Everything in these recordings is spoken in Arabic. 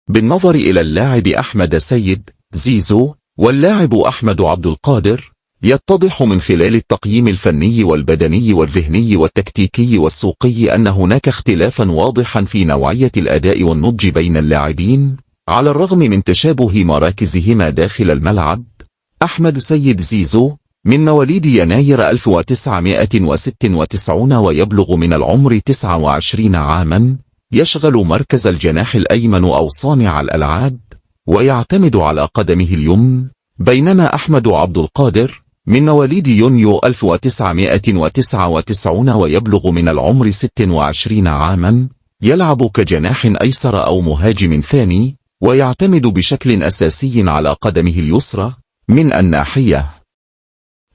بالنظر إلى اللاعب أحمد سيد زيزو واللاعب أحمد عبد القادر، يتضح من خلال التقييم الفني والبدني والذهني والتكتيكي والسوقي أن هناك اختلافا واضحا في نوعية الأداء والنضج بين اللاعبين، على الرغم من تشابه مراكزهما داخل الملعب. أحمد سيد زيزو من مواليد يناير 1996 ويبلغ من العمر 29 عاما، يشغل مركز الجناح الأيمن أو صانع الألعاب، ويعتمد على قدمه اليمنى. بينما أحمد عبد القادر من مواليد يونيو 1999 ويبلغ من العمر 26 عاما، يلعب كجناح أيسر أو مهاجم ثاني، ويعتمد بشكل أساسي على قدمه اليسرى. من الناحية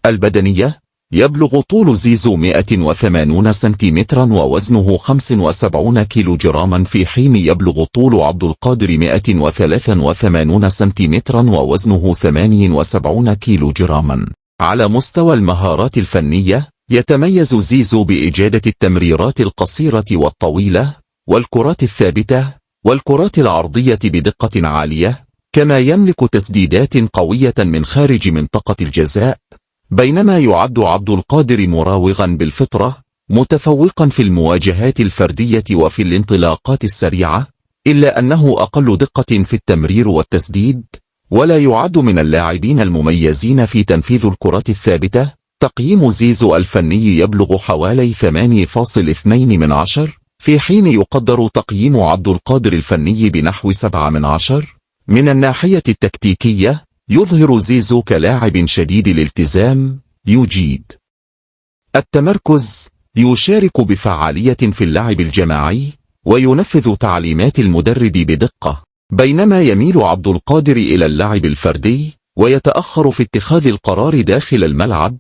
البدنية، يبلغ طول زيزو 180 سنتيمترا ووزنه 75 كيلوغراما، في حين يبلغ طول عبد القادر 183 سنتيمترا ووزنه 78 كيلوغراما. على مستوى المهارات الفنية، يتميز زيزو بإجادة التمريرات القصيرة والطويلة، والكرات الثابتة، والكرات العرضية بدقة عالية، كما يملك تسديدات قوية من خارج منطقة الجزاء. بينما يعد عبد القادر مراوغا بالفطرة، متفوقا في المواجهات الفردية وفي الانطلاقات السريعة، إلا أنه أقل دقة في التمرير والتسديد، ولا يعد من اللاعبين المميزين في تنفيذ الكرات الثابتة. تقييم زيزو الفني يبلغ حوالي 8.2 في حين يقدر تقييم عبد القادر الفني بنحو 7. من الناحية التكتيكية، يظهر زيزو كلاعب شديد الالتزام، يجيد التمركز، يشارك بفعالية في اللعب الجماعي، وينفذ تعليمات المدرب بدقة. بينما يميل عبد القادر إلى اللعب الفردي، ويتأخر في اتخاذ القرار داخل الملعب،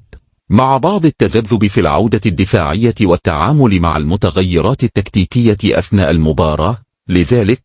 مع بعض التذبذب في العودة الدفاعية والتعامل مع المتغيرات التكتيكية أثناء المباراة. لذلك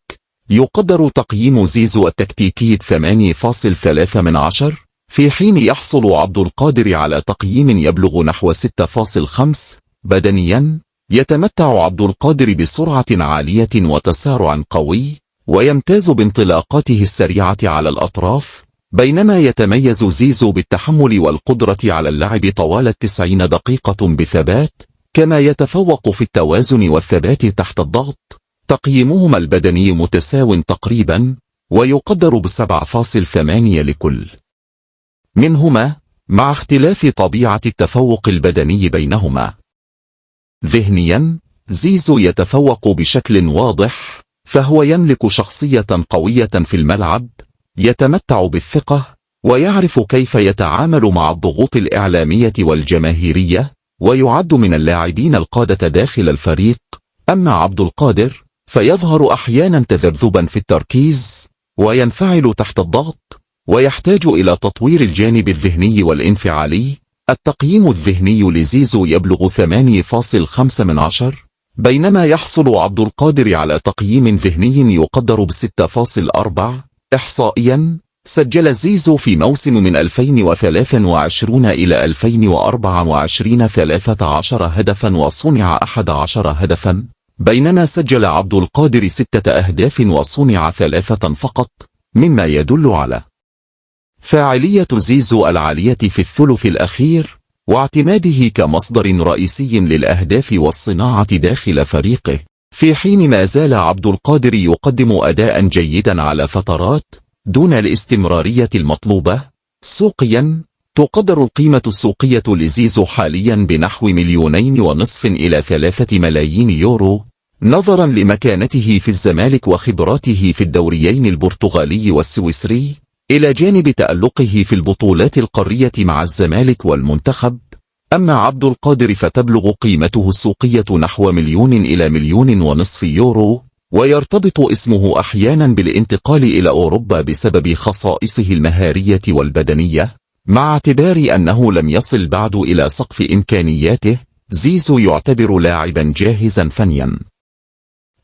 يقدر تقييم زيزو التكتيكي 8.3، في حين يحصل عبد القادر على تقييم يبلغ نحو 6.5. بدنيا، يتمتع عبد القادر بسرعة عالية وتسارع قوي، ويمتاز بانطلاقاته السريعة على الأطراف، بينما يتميز زيزو بالتحمل والقدرة على اللعب طوال 90 دقيقة بثبات، كما يتفوق في التوازن والثبات تحت الضغط. تقييمهما البدني متساو تقريبا، ويقدر ب7.8 لكل منهما، مع اختلاف طبيعة التفوق البدني بينهما. ذهنيا، زيزو يتفوق بشكل واضح، فهو يملك شخصية قوية في الملعب، يتمتع بالثقة، ويعرف كيف يتعامل مع الضغوط الإعلامية والجماهيرية، ويعد من اللاعبين القادة داخل الفريق. أما عبد القادر فيظهر أحيانا تذبذبا في التركيز، وينفعل تحت الضغط، ويحتاج إلى تطوير الجانب الذهني والانفعالي. التقييم الذهني لزيزو يبلغ 8.5، بينما يحصل عبد القادر على تقييم ذهني يقدر ب6.4. إحصائيا، سجل زيزو في موسم من 2023 إلى 2024 13 هدفا وصنع 11 هدفا، بينما سجل عبد القادر 6 أهداف وصنع 3 فقط، مما يدل على فاعلية زيزو العالية في الثلث الأخير، واعتماده كمصدر رئيسي للأهداف والصناعة داخل فريقه، في حين ما زال عبد القادر يقدم أداء جيدا على فترات دون الاستمرارية المطلوبة. سوقيا، تقدر القيمة السوقية لزيزو حاليا بنحو 2.5 إلى 3 ملايين يورو، نظرا لمكانته في الزمالك وخبراته في الدوريين البرتغالي والسويسري، إلى جانب تألقه في البطولات القارية مع الزمالك والمنتخب. أما عبد القادر فتبلغ قيمته السوقية نحو 1 إلى 1.5 مليون يورو، ويرتبط اسمه أحيانا بالانتقال إلى أوروبا بسبب خصائصه المهارية والبدنية. مع اعتبار أنه لم يصل بعد إلى سقف إمكانياته، زيزو يعتبر لاعبا جاهزا فنيا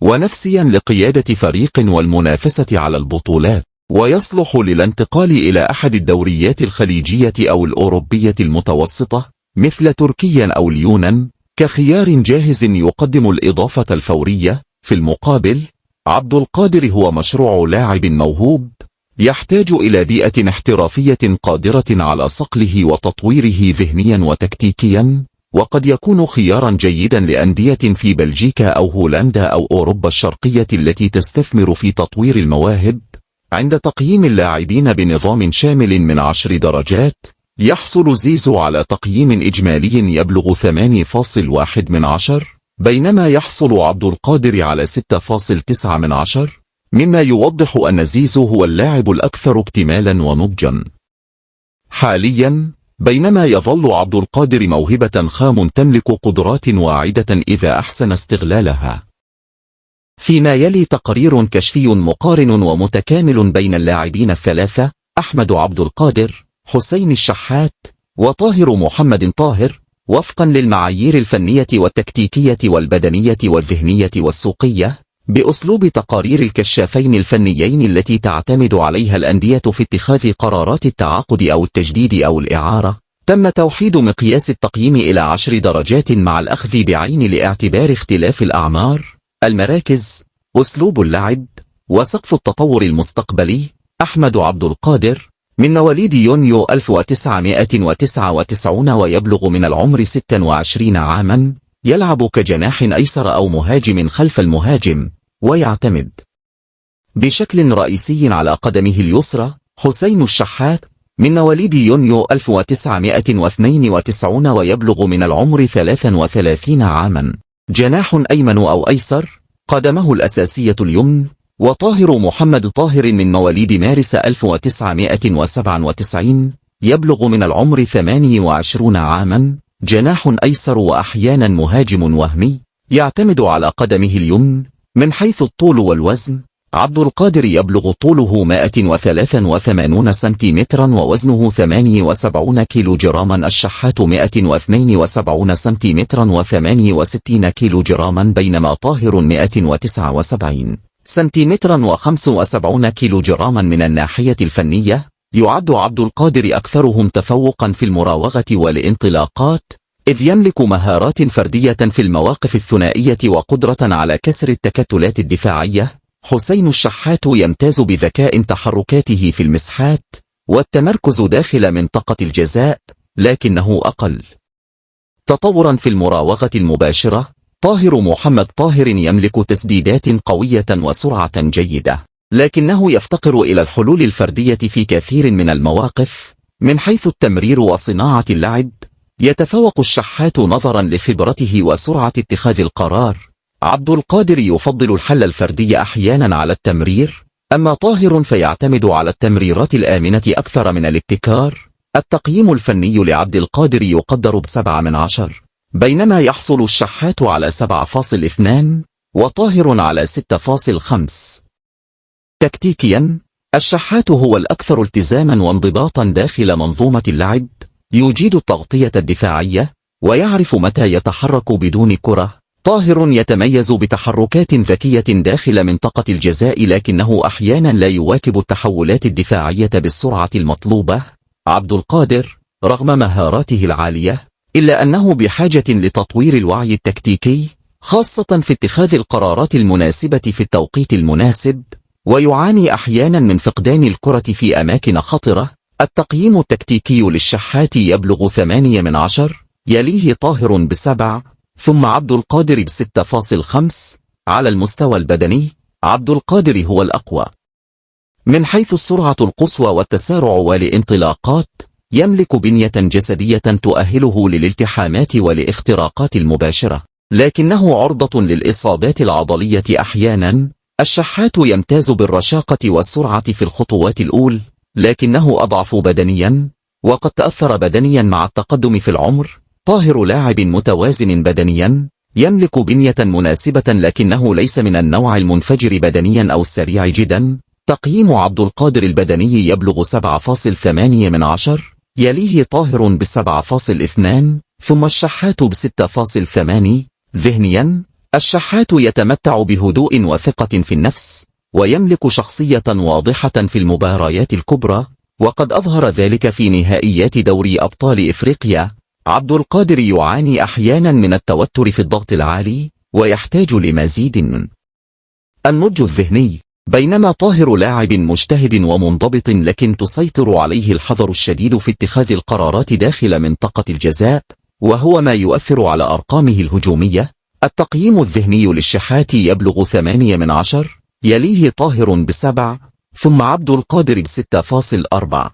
ونفسيا لقيادة فريق والمنافسة على البطولات، ويصلح للانتقال إلى أحد الدوريات الخليجية أو الأوروبية المتوسطة مثل تركيا أو اليونان كخيار جاهز يقدم الإضافة الفورية. في المقابل، عبد القادر هو مشروع لاعب موهوب يحتاج إلى بيئة احترافية قادرة على صقله وتطويره ذهنيا وتكتيكيا، وقد يكون خيارا جيدا لأندية في بلجيكا أو هولندا أو أوروبا الشرقية التي تستثمر في تطوير المواهب. عند تقييم اللاعبين بنظام شامل من 10 درجات، يحصل زيزو على تقييم إجمالي يبلغ 8.1 بينما يحصل عبد القادر على 6.9، مما يوضح أن زيزو هو اللاعب الأكثر اكتمالا ونضجا حاليا، بينما يظل عبد القادر موهبة خام تملك قدرات واعدة إذا أحسن استغلالها. فيما يلي تقرير كشفي مقارن ومتكامل بين اللاعبين الثلاثة: أحمد عبد القادر، حسين الشحات، وطاهر محمد طاهر، وفقا للمعايير الفنية والتكتيكية والبدنية والذهنية والسوقية، بأسلوب تقارير الكشافين الفنيين التي تعتمد عليها الأندية في اتخاذ قرارات التعاقد أو التجديد أو الإعارة. تم توحيد مقياس التقييم إلى 10 درجات مع الأخذ بعين الاعتبار اختلاف الأعمار، المراكز، أسلوب اللعب، وسقف التطور المستقبلي. أحمد عبد القادر من مواليد يونيو 1999 ويبلغ من العمر 26 عاما، يلعب كجناح أيسر أو مهاجم خلف المهاجم، ويعتمد بشكل رئيسي على قدمه اليسرى. حسين الشحات من مواليد يونيو 1992 ويبلغ من العمر 33 عاما، جناح أيمن أو أيسر، قدمه الأساسية اليمن. وطاهر محمد طاهر من مواليد مارس 1997 يبلغ من العمر 28 عاما، جناح أيسر وأحيانا مهاجم وهمي، يعتمد على قدمه اليمن. من حيث الطول والوزن، عبد القادر يبلغ طوله 183 سنتيمترا ووزنه 78 كيلوغراما، الشحات 172 سنتيمترا و68 كيلوغراما، بينما طاهر 179 سنتيمترا و75 كيلوغراما. من الناحية الفنية، يعد عبد القادر أكثرهم تفوقا في المراوغة والانطلاقات، إذ يملك مهارات فردية في المواقف الثنائية وقدرة على كسر التكتلات الدفاعية. حسين الشحات يمتاز بذكاء تحركاته في المساحات والتمركز داخل منطقة الجزاء، لكنه أقل تطورا في المراوغة المباشرة. طاهر محمد طاهر يملك تسديدات قوية وسرعة جيدة، لكنه يفتقر إلى الحلول الفردية في كثير من المواقف. من حيث التمرير وصناعة اللعب، يتفوق الشحات نظرا لخبرته وسرعة اتخاذ القرار. عبد القادر يفضل الحل الفردي أحيانا على التمرير، أما طاهر فيعتمد على التمريرات الآمنة أكثر من الابتكار. التقييم الفني لعبد القادر يقدر ب7، بينما يحصل الشحات على 7.2 وطاهر على 6.5. تكتيكيا، الشحات هو الأكثر التزاما وانضباطا داخل منظومة اللعب، يجيد التغطية الدفاعية ويعرف متى يتحرك بدون كرة. طاهر يتميز بتحركات ذكية داخل منطقة الجزاء، لكنه أحيانا لا يواكب التحولات الدفاعية بالسرعة المطلوبة. عبد القادر رغم مهاراته العالية، إلا أنه بحاجة لتطوير الوعي التكتيكي، خاصة في اتخاذ القرارات المناسبة في التوقيت المناسب، ويعاني أحيانا من فقدان الكرة في أماكن خطرة. التقييم التكتيكي للشحات يبلغ 8، يليه طاهر ب7، ثم عبد القادر ب6.5. على المستوى البدني، عبد القادر هو الأقوى من حيث السرعة القصوى والتسارع والانطلاقات، يملك بنية جسدية تؤهله للالتحامات والاختراقات المباشرة، لكنه عرضة للإصابات العضلية أحيانا. الشحات يمتاز بالرشاقة والسرعة في الخطوات الأولى، لكنه أضعف بدنيا، وقد تأثر بدنيا مع التقدم في العمر. طاهر لاعب متوازن بدنيا، يملك بنية مناسبة، لكنه ليس من النوع المنفجر بدنيا أو السريع جدا. تقييم عبد القادر البدني يبلغ 7.8، يليه طاهر ب7.2، ثم الشحات ب6.8. ذهنيا، الشحات يتمتع بهدوء وثقة في النفس، ويملك شخصية واضحة في المباريات الكبرى، وقد أظهر ذلك في نهائيات دوري أبطال إفريقيا. عبد القادر يعاني أحيانا من التوتر في الضغط العالي، ويحتاج لمزيد من النضج الذهني. بينما طاهر لاعب مجتهد ومنضبط، لكن تسيطر عليه الحذر الشديد في اتخاذ القرارات داخل منطقة الجزاء، وهو ما يؤثر على أرقامه الهجومية. التقييم الذهني للشحات يبلغ 8 من 10، يليه طاهر ب7، ثم عبد القادر ب6.4.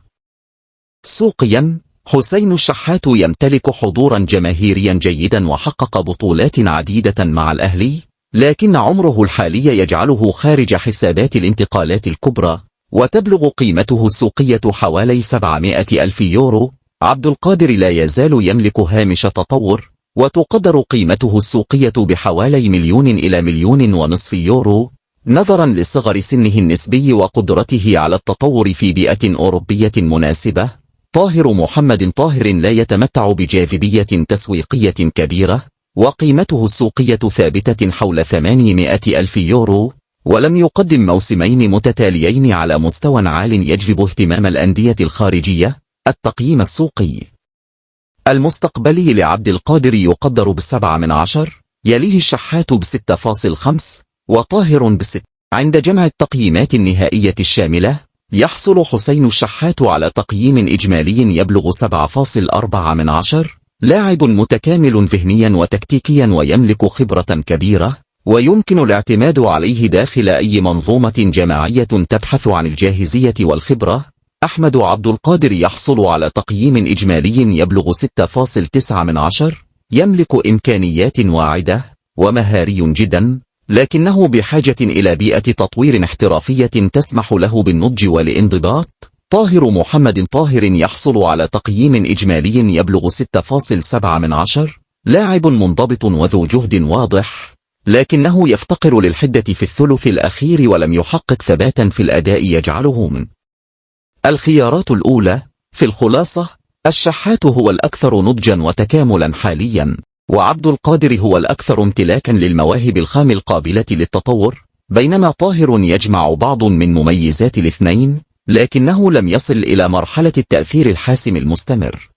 سوقيا. حسين الشحات يمتلك حضورا جماهيريا جيدا وحقق بطولات عديدة مع الأهلي، لكن عمره الحالي يجعله خارج حسابات الانتقالات الكبرى، وتبلغ قيمته السوقية حوالي 700 ألف يورو. عبد القادر لا يزال يملك هامش تطور، وتقدر قيمته السوقية بحوالي 1 إلى 1.5 مليون يورو، نظرا لصغر سنه النسبي وقدرته على التطور في بيئة أوروبية مناسبة. طاهر محمد طاهر لا يتمتع بجاذبية تسويقية كبيرة، وقيمته السوقية ثابتة حول 800 ألف يورو، ولم يقدم موسمين متتاليين على مستوى عال يجذب اهتمام الأندية الخارجية. التقييم السوقي المستقبلي لعبد القادر يقدر ب7 من 10، يليه الشحات ب6.5 وطاهر ب6. عند جمع التقييمات النهائية الشاملة، يحصل حسين الشحات على تقييم إجمالي يبلغ 7.4 من 10. لاعب متكامل ذهنيا وتكتيكيا، ويملك خبرة كبيرة، ويمكن الاعتماد عليه داخل أي منظومة جماعية تبحث عن الجاهزية والخبرة. أحمد عبد القادر يحصل على تقييم إجمالي يبلغ 6.9 من 10. يملك إمكانيات واعدة ومهاري جدا، لكنه بحاجة إلى بيئة تطوير احترافية تسمح له بالنضج والانضباط. طاهر محمد طاهر يحصل على تقييم إجمالي يبلغ 6.7 من 10. لاعب منضبط وذو جهد واضح، لكنه يفتقر للحدة في الثلث الأخير، ولم يحقق ثباتا في الأداء يجعله من الخيارات الأولى. في الخلاصة، الشحات هو الأكثر نضجا وتكاملا حاليا، وعبد القادر هو الأكثر امتلاكا للمواهب الخام القابلة للتطور، بينما طاهر يجمع بعض من مميزات الاثنين، لكنه لم يصل إلى مرحلة التأثير الحاسم المستمر.